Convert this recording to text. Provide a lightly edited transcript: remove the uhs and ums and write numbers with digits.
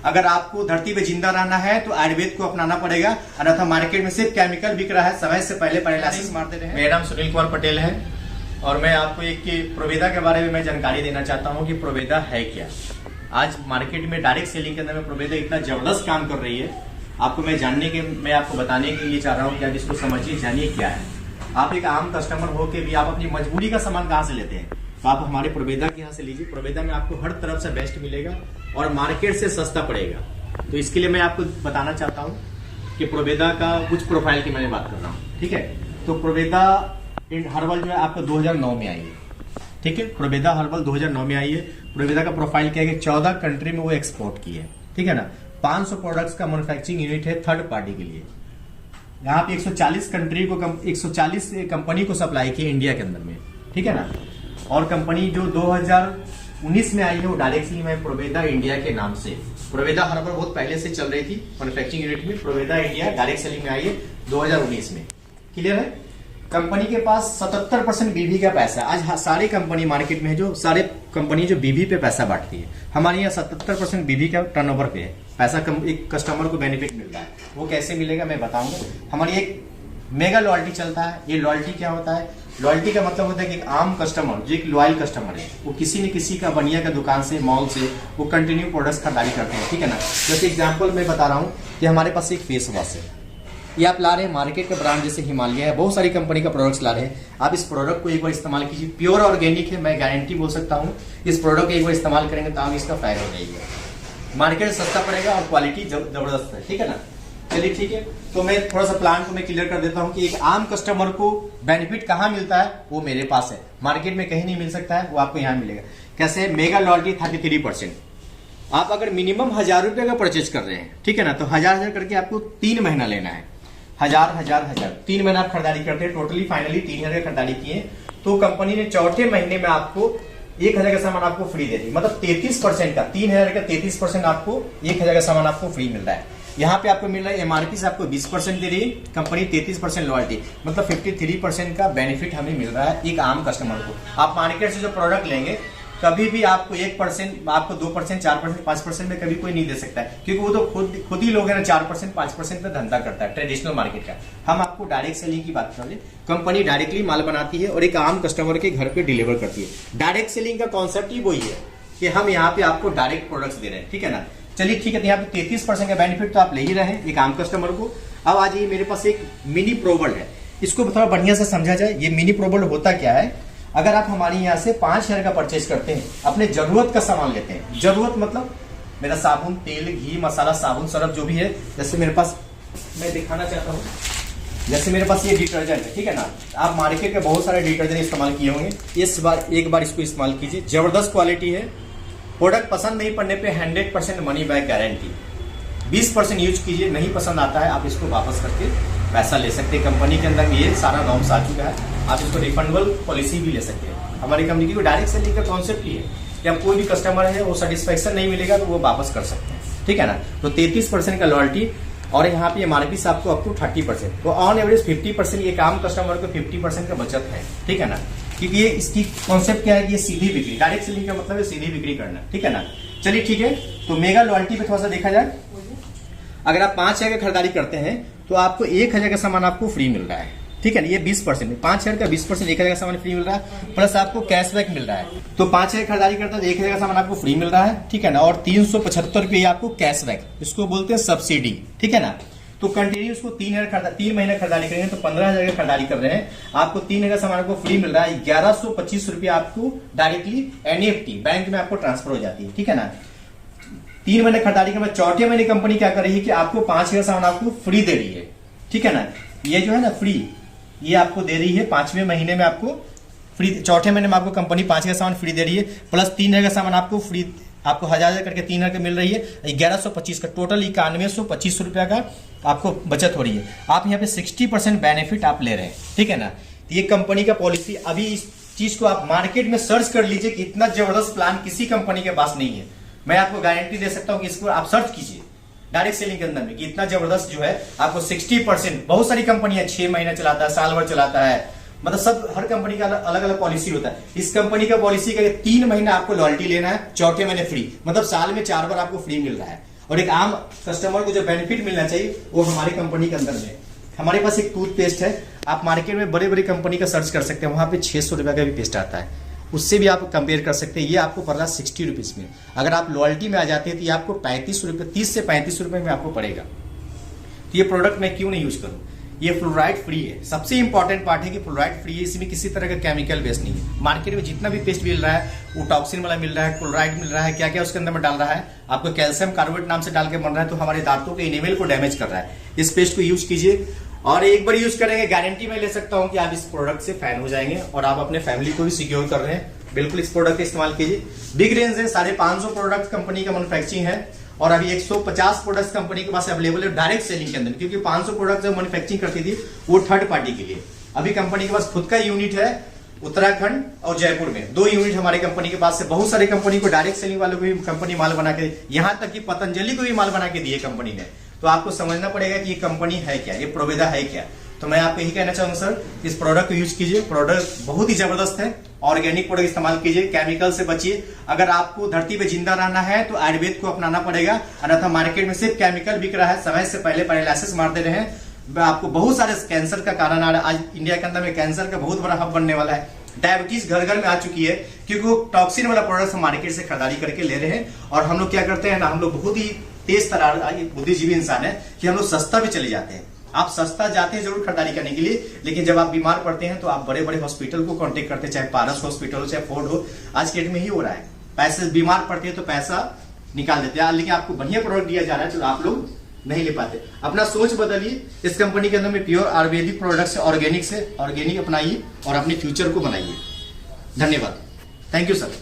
अगर आपको धरती पे जिंदा रहना है तो आयुर्वेद को अपनाना पड़ेगा, अन्यथा मार्केट में सिर्फ केमिकल बिक रहा है, समय से पहले पैरालाइसिस मारते रहे। मेरा नाम सुनील कुमार पटेल है और मैं आपको एक प्रोवेदा के बारे में मैं जानकारी देना चाहता हूँ कि प्रोवेदा है क्या। आज मार्केट में डायरेक्ट सेलिंग के अंदर में प्रोवेदा इतना जबरदस्त काम कर रही है, आपको मैं आपको बताने के लिए चाह रहा हूँ कि आप इसको समझिए, जानिए क्या है। आप एक आम कस्टमर हो के भी आप अपनी मजबूरी का सामान कहाँ से लेते हैं, तो आप हमारे प्रोवेदा के यहाँ से लीजिए। प्रोवेदा में आपको हर तरफ से बेस्ट मिलेगा और मार्केट से सस्ता पड़ेगा। तो इसके लिए मैं आपको बताना चाहता हूँ कि प्रोवेदा का कुछ प्रोफाइल की मैं बात कर रहा हूँ, ठीक है। तो प्रोवेदा हर्बल जो है आपको 2009 में आई है, ठीक है। प्रोवेदा हर्बल 2009 में आई है। प्रोवेदा का प्रोफाइल क्या है कि 14 कंट्री में वो एक्सपोर्ट की है, ठीक है ना। 500 प्रोडक्ट्स का मैन्युफैक्चरिंग यूनिट है थर्ड पार्टी के लिए। यहाँ पे 140 कंट्री को 140 कंपनी को सप्लाई की इंडिया के अंदर में, ठीक है ना। और कंपनी जो 2019 में आई है वो डायरेक्ट सेलिंग में प्रोवेदा इंडिया के नाम से। प्रोवेदा हर्बल बहुत पहले से चल रही थी मैन्युफैक्चरिंग यूनिट में, प्रोवेदा इंडिया डायरेक्ट सेलिंग में आई है 2019 में। क्लियर है। कंपनी के पास 77% बीवी का पैसा। आज सारी कंपनी मार्केट में है, जो सारे कंपनी जो बीवी पे पैसा बांटती है, हमारे यहाँ 77% बीवी का टर्नओवर पे है पैसा। एक कस्टमर को बेनिफिट मिल रहा है। वो कैसे मिलेगा मैं बताऊंगा। हमारी एक मेगा लॉयल्टी चलता है। ये लॉयल्टी क्या होता है? लॉयल्टी का मतलब होता है कि एक आम कस्टमर जो एक लॉयल कस्टमर है, वो किसी न किसी का बनिया का दुकान से, मॉल से वो कंटिन्यू प्रोडक्ट्स खरीदारी करते हैं, ठीक है ना। जैसे एग्जांपल मैं बता रहा हूँ कि हमारे पास एक फेस वॉश है, ये आप ला रहे हैं मार्केट का ब्रांड जैसे हिमालय है, बहुत सारी कंपनी का प्रोडक्ट्स ला रहे हैं। आप इस प्रोडक्ट को एक बार इस्तेमाल कीजिए, प्योर ऑर्गेनिक है, मैं गारंटी बोल सकता हूँ। इस प्रोडक्ट को एक बार इस्तेमाल करेंगे तो आप इसका फायदा हो जाएगा, मार्केट सस्ता पड़ेगा और क्वालिटी जबरदस्त है, ठीक है ना। चलिए ठीक है, तो मैं थोड़ा सा प्लान को मैं क्लियर कर देता हूँ कि एक आम कस्टमर को बेनिफिट कहाँ मिलता है, वो मेरे पास है, मार्केट में कहीं नहीं मिल सकता है, वो आपको यहाँ मिलेगा। कैसे? Mega loyalty 33%। आप अगर मिनिमम 1000 रुपये का परचेज कर रहे हैं, ठीक है ना, तो 1000 करके आपको 3 महीना लेना है। 1000 3 महीना आप खरीदारी करते हैं, टोटली फाइनली 3000 की खरीदारी किए, तो कंपनी ने चौथे महीने में आपको 1000 का सामान आपको फ्री दे दी। मतलब 33% का, 3000 का 33% आपको 1000 का सामान आपको फ्री मिल रहा है। यहाँ पे आपको मिल रहा है एमआरपी से आपको 20% दे रही है कंपनी, 33% लॉयल्टी, मतलब 53% का बेनिफिट हमें मिल रहा है एक आम कस्टमर को। आप मार्केट से जो प्रोडक्ट लेंगे कभी भी आपको 1%, आपको 2%, 4%, 5% में कभी कोई नहीं दे सकता है, क्योंकि वो तो खुद ही लोग है ना 4%, 5% पे धंधा करता है ट्रेडिशनल मार्केट का। हम आपको डायरेक्ट सेलिंग की बात कर रहे हैं। कंपनी डायरेक्टली माल बनाती है और एक आम कस्टमर के घर पे डिलीवर करती है। डायरेक्ट सेलिंग का कॉन्सेप्ट ही वही है कि हम यहाँ पे आपको डायरेक्ट प्रोडक्ट्स दे रहे हैं, ठीक है ना। चलिए ठीक है, तो यहाँ पे 33% का बेनिफिट तो आप ले ही रहे हैं एक आम कस्टमर को। अब आ जाइए, मेरे पास एक मिनी प्रोबल है, इसको थोड़ा बढ़िया से समझा जाए। ये मिनी प्रोबल होता क्या है? अगर आप हमारे यहाँ से 5000 का परचेज करते हैं, अपने जरूरत का सामान लेते हैं, जरूरत मतलब मेरा साबुन, तेल, घी, मसाला, साबुन, सरफ जो भी है, जैसे मेरे पास मैं दिखाना चाहता हूँ, जैसे मेरे पास ये डिटर्जेंट है, ठीक है ना। आप मार्केट के बहुत सारे डिटर्जेंट इस्तेमाल किए होंगे, एक बार इसको इस्तेमाल कीजिए, जबरदस्त क्वालिटी है। प्रोडक्ट पसंद नहीं पड़ने पे 100% मनी बैक गारंटी। 20% यूज कीजिए, नहीं पसंद आता है आप इसको वापस करके पैसा ले सकते हैं। कंपनी के अंदर ये सारा नॉर्म्स आ चुका है, आप इसको रिफंडेबल पॉलिसी भी ले सकते हैं। हमारी कंपनी की डायरेक्ट सेलिंग का कॉन्सेप्ट ही है कि हम कोई भी कस्टमर है वो सेटिस्फेक्शन नहीं मिलेगा तो वो वापस कर सकते हैं, ठीक है ना। तो 33% का लॉयल्टी और यहाँ पे एमआरपी से आपको अप टू 30%, तो ऑन एवरेज 50%, एक आम कस्टमर को 50% का बचत है, ठीक है ना। क्योंकि ये इसकी कॉन्सेप्ट क्या है कि ये सीधी बिक्री, डायरेक्ट सेलिंग का मतलब है सीधी बिक्री करना, ठीक है ना। चलिए ठीक है, तो मेगा लॉयल्टी पे थोड़ा सा देखा जाए, अगर आप 5000 का खरीदारी करते हैं तो आपको 1000 का सामान आपको फ्री मिल रहा है, ठीक है ना। ये 20%, 5000 का 20%, 1000 का सामान फ्री मिल रहा है, प्लस आपको कैशबैक मिल रहा है। तो 5000 खरीदारी करते हैं तो 1000 का सामान आपको फ्री मिल रहा है, ठीक है ना। और 375 रुपये आपको कैशबैक, इसको बोलते हैं सब्सिडी, ठीक है ना। तो कंटिन्यू उसको 3 महीने खरीदारी करेंगे तो 15000 की खरीदारी कर रहे हैं, आपको 3000 सामान को फ्री मिल रहा है। 1125 रुपये आपको डायरेक्टली एनईएफटी बैंक में आपको ट्रांसफर हो जाती है, ठीक है ना। 3 महीने खरीदारी के बाद चौथे महीने कंपनी क्या कर रही है कि आपको 5000 सामान आपको फ्री दे रही है, ठीक है ना। ये जो है ना फ्री, ये आपको दे रही है 5वें महीने में आपको फ्री, चौथे महीने में आपको कंपनी 5000 सामान फ्री दे रही है, प्लस 3000 सामान आपको फ्री, आपको 1000 करके 3000 का मिल रही है। 1125 का टोटल 9125 रुपया का आपको बचत हो रही है। आप यहाँ पे 60% बेनिफिट आप ले रहे हैं, ठीक है ना। ये कंपनी का पॉलिसी, अभी इस चीज को आप मार्केट में सर्च कर लीजिए कि इतना जबरदस्त प्लान किसी कंपनी के पास नहीं है। मैं आपको गारंटी दे सकता हूं कि इसको आप सर्च कीजिए डायरेक्ट सेलिंग के अंदर में कि इतना जबरदस्त जो है आपको 60%। बहुत सारी कंपनियां 6 महीना चलाता है, साल भर चलाता है, मतलब सब हर कंपनी का अलग अलग पॉलिसी होता है। इस कंपनी का पॉलिसी का 3 महीना आपको लॉयल्टी लेना है, चौथे महीने फ्री, मतलब साल में 4 बार आपको फ्री मिल रहा है। और एक आम कस्टमर को जो बेनिफिट मिलना चाहिए वो हमारी कंपनी के अंदर में। हमारे पास एक टूथपेस्ट है, आप मार्केट में बड़े बड़ी कंपनी का सर्च कर सकते हैं, वहाँ पे 600 रुपये का भी पेस्ट आता है, उससे भी आप कंपेयर कर सकते हैं। ये आपको पड़ रहा है 60 रुपीज़ में। अगर आप लॉयल्टी में आ जाते हैं तो ये आपको 35 रुपये, 30 से 35 रुपये में आपको पड़ेगा। तो ये प्रोडक्ट मैं क्यों नहीं यूज करूँ? ये फ्लोराइड फ्री है। सबसे इंपॉर्टेंट पार्ट है कि फ्लोराइड फ्री है, इसमें किसी तरह का केमिकल बेस नहीं है। मार्केट में जितना भी पेस्ट मिल रहा है वो टॉक्सिन वाला मिल रहा है, क्लोराइड मिल रहा है, क्या क्या उसके अंदर में डाल रहा है, आपको कैल्शियम कार्बोनेट नाम से डाल के बन रहा है, तो हमारे दांतों के इनेमल को डैमेज कर रहा है। इस पेस्ट को यूज कीजिए और एक बार यूज करेंगे, गारंटी मैं ले सकता हूं कि आप इस प्रोडक्ट से फैन हो जाएंगे और आप अपने फैमिली को भी सिक्योर कर रहे हैं। बिल्कुल इस प्रोडक्ट का इस्तेमाल कीजिए। बिग रेंज है, 550 प्रोडक्ट कंपनी का मैन्युफैक्चरिंग है और अभी 150 प्रोडक्ट्स कंपनी के पास अवेलेबल है डायरेक्ट सेलिंग के अंदर, क्योंकि 500 प्रोडक्ट जो मैन्युफैक्चरिंग करती थी वो थर्ड पार्टी के लिए। अभी कंपनी के पास खुद का यूनिट है उत्तराखंड और जयपुर में, 2 यूनिट हमारी कंपनी के पास है। बहुत सारी कंपनी को डायरेक्ट सेलिंग वालों को भी कंपनी माल बना के, यहाँ तक कि पतंजलि को भी माल बना के दिए कंपनी ने। तो आपको समझना पड़ेगा कि ये कंपनी है क्या, ये प्रोवेदा है क्या। तो मैं आपको यही कहना चाहूंगा सर, इस प्रोडक्ट को यूज कीजिए, प्रोडक्ट बहुत ही जबरदस्त है। ऑर्गेनिक प्रोडक्ट इस्तेमाल कीजिए, केमिकल से बचिए। अगर आपको धरती पे जिंदा रहना है तो आयुर्वेद को अपनाना पड़ेगा, अन्यथा मार्केट में सिर्फ केमिकल बिक रहा है। समय से पहले पैरालिसिस मार दे रहे हैं, आपको बहुत सारे कैंसर का कारण आ रहा है। आज इंडिया के अंदर में कैंसर का बहुत बड़ा हब बनने वाला है। डायबिटीज घर घर में आ चुकी है, क्योंकि वो टॉक्सिन वाला प्रोडक्ट हम मार्केट से खरीदारी करके ले रहे हैं। और हम लोग क्या करते हैं ना, हम लोग बहुत ही तेज तरार बुद्धिजीवी इंसान है कि हम लोग सस्ता भी चले जाते हैं। आप सस्ता जाते हैं जरूर खरीदारी करने के लिए, लेकिन जब आप बीमार पड़ते हैं तो आप बड़े बड़े हॉस्पिटल को कांटेक्ट करते हैं, चाहे पारस हॉस्पिटल हो चाहे फोर्ड हो। आज के डेट में ही हो रहा है, पैसे बीमार पड़ते हैं तो पैसा निकाल देते हैं, लेकिन आपको बढ़िया प्रोडक्ट दिया जा रहा है तो आप लोग नहीं ले पाते। अपना सोच बदलिए। इस कंपनी के अंदर में प्योर आयुर्वेदिक प्रोडक्ट्स है, ऑर्गेनिक अपनाइए और अपने फ्यूचर को बनाइए। धन्यवाद, थैंक यू सर।